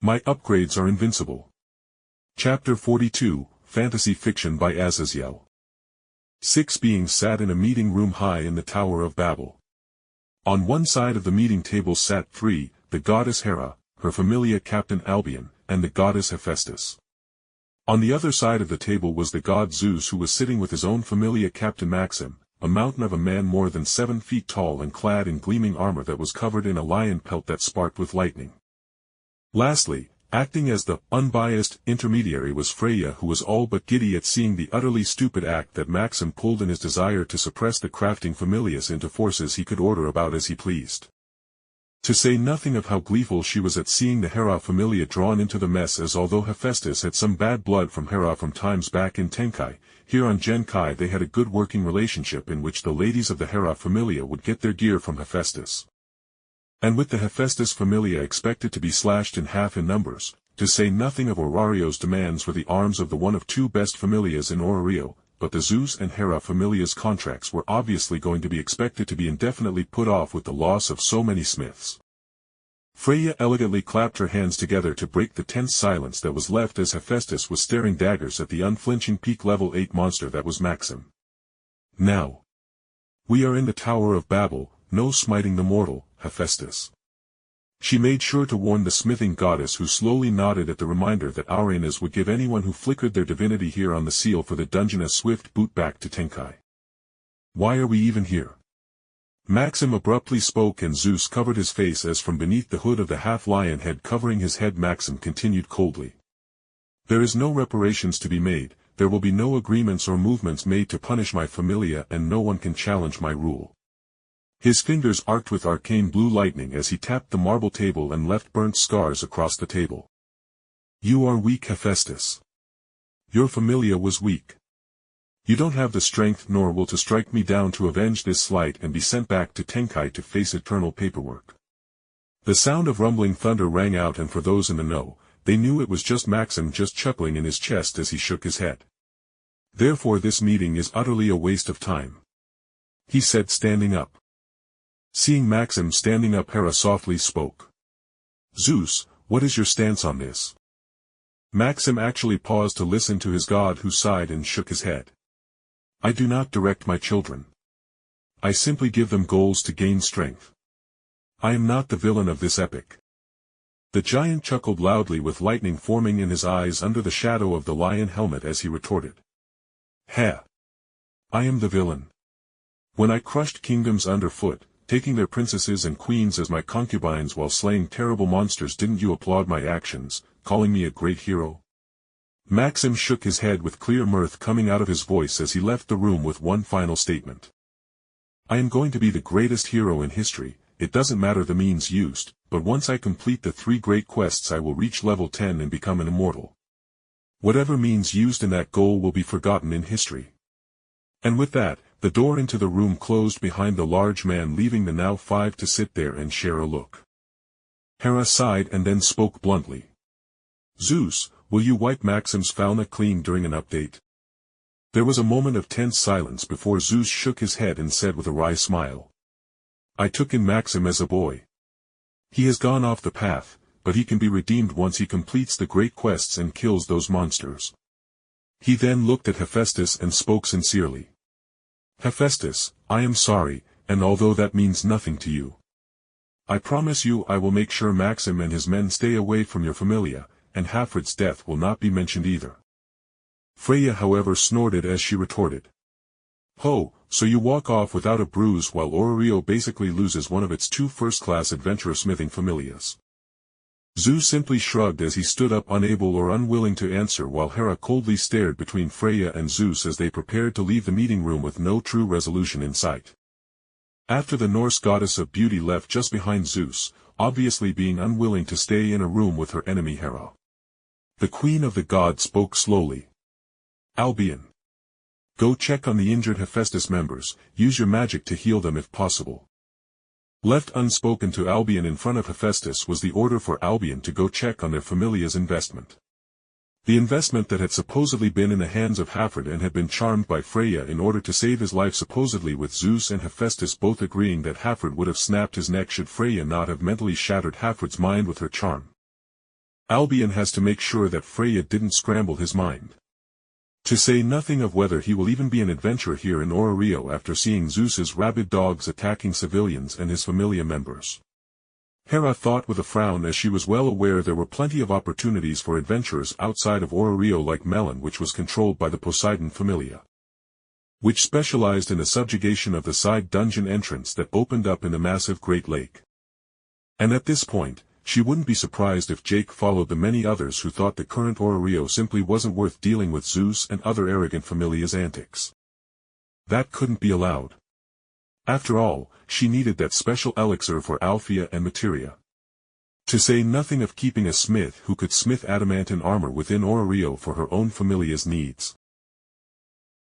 My upgrades are invincible. Chapter 42, Fantasy Fiction by Azazyel. 6 beings sat in a meeting room high in the Tower of Babel. On one side of the meeting table sat 3, the goddess Hera, her Familia captain Albion, and the goddess Hephaestus. On the other side of the table was the god Zeus, who was sitting with his own Familia captain Maxim, a mountain of a man more than 7 feet tall and clad in gleaming armor that was covered in a lion pelt that sparkled with lightning. Lastly, acting as the unbiased intermediary was Freya, who was all but giddy at seeing the utterly stupid act that Maxim pulled in his desire to suppress the crafting Familias into forces he could order about as he pleased. To say nothing of how gleeful she was at seeing the Hera Familia drawn into the mess, as although Hephaestus had some bad blood from Hera from times back in Tenkai, here on Genkai they had a good working relationship in which the ladies of the Hera Familia would get their gear from Hephaestus. And with the Hephaestus Familia expected to be slashed in half in numbers, to say nothing of Orario's demands for the arms of the one of 2 best Familias in Orario, but the Zeus and Hera Familias' contracts were obviously going to be expected to be indefinitely put off with the loss of so many smiths. Freya elegantly clapped her hands together to break the tense silence that was left as Hephaestus was staring daggers at the unflinching peak level 8 monster that was Maxim. Now. We are in the Tower of Babel, no smiting the mortal, Hephaestus. She made sure to warn the smithing goddess, who slowly nodded at the reminder that Arenas would give anyone who flickered their divinity here on the seal for the dungeon a swift boot back to Tenkai. Why are we even here? Maxim abruptly spoke, and Zeus covered his face as from beneath the hood of the half-lion head covering his head Maxim continued coldly. There is no reparations to be made, there will be no agreements or movements made to punish my Familia, and no one can challenge my rule. His fingers arced with arcane blue lightning as he tapped the marble table and left burnt scars across the table. You are weak, Hephaestus. Your Familia was weak. You don't have the strength nor will to strike me down to avenge this slight and be sent back to Tenkai to face eternal paperwork. The sound of rumbling thunder rang out, and for those in the know, they knew it was just Maxim just chuckling in his chest as he shook his head. Therefore this meeting is utterly a waste of time, he said, standing up. Seeing Maxim standing up, Hera softly spoke. Zeus, what is your stance on this? Maxim actually paused to listen to his god, who sighed and shook his head. I do not direct my children. I simply give them goals to gain strength. I am not the villain of this epic. The giant chuckled loudly, with lightning forming in his eyes under the shadow of the lion helmet as he retorted. Heh! I am the villain. When I crushed kingdoms underfoot, taking their princesses and queens as my concubines while slaying terrible monsters, didn't you applaud my actions, calling me a great hero? Maxim shook his head with clear mirth coming out of his voice as he left the room with one final statement. I am going to be the greatest hero in history, it doesn't matter the means used, but once I complete the 3 great quests I will reach level 10 and become an immortal. Whatever means used in that goal will be forgotten in history. And with that, the door into the room closed behind the large man, leaving the now 5 to sit there and share a look. Hera sighed and then spoke bluntly. Zeus, will you wipe Maxim's fauna clean during an update? There was a moment of tense silence before Zeus shook his head and said with a wry smile. I took in Maxim as a boy. He has gone off the path, but he can be redeemed once he completes the great quests and kills those monsters. He then looked at Hephaestus and spoke sincerely. Hephaestus, I am sorry, and although that means nothing to you, I promise you I will make sure Maxim and his men stay away from your Familia, and Hafred's death will not be mentioned either. Freya, however, snorted as she retorted. Ho, so you walk off without a bruise while Orario basically loses one of its 2 first-class adventurer smithing Familias. Zeus simply shrugged as he stood up, unable or unwilling to answer, while Hera coldly stared between Freya and Zeus as they prepared to leave the meeting room with no true resolution in sight. After the Norse goddess of beauty left just behind Zeus, obviously being unwilling to stay in a room with her enemy Hera, the queen of the gods spoke slowly. Albion. Go check on the injured Hephaestus members, use your magic to heal them if possible. Left unspoken to Albion in front of Hephaestus was the order for Albion to go check on their Familia's investment. The investment that had supposedly been in the hands of Hafred and had been charmed by Freya in order to save his life, supposedly, with Zeus and Hephaestus both agreeing that Hafred would have snapped his neck should Freya not have mentally shattered Hafred's mind with her charm. Albion has to make sure that Freya didn't scramble his mind. To say nothing of whether he will even be an adventurer here in Rio after seeing Zeus's rabid dogs attacking civilians and his Familia members. Hera thought with a frown as she was well aware there were plenty of opportunities for adventurers outside of Rio like Melon, which was controlled by the Poseidon Familia, which specialized in the subjugation of the side dungeon entrance that opened up in the massive Great Lake. And at this point, she wouldn't be surprised if Jake followed the many others who thought the current Rio simply wasn't worth dealing with Zeus and other arrogant Familias' antics. That couldn't be allowed. After all, she needed that special elixir for Althea and Materia. To say nothing of keeping a smith who could smith adamantine armor within Rio for her own Familia's needs.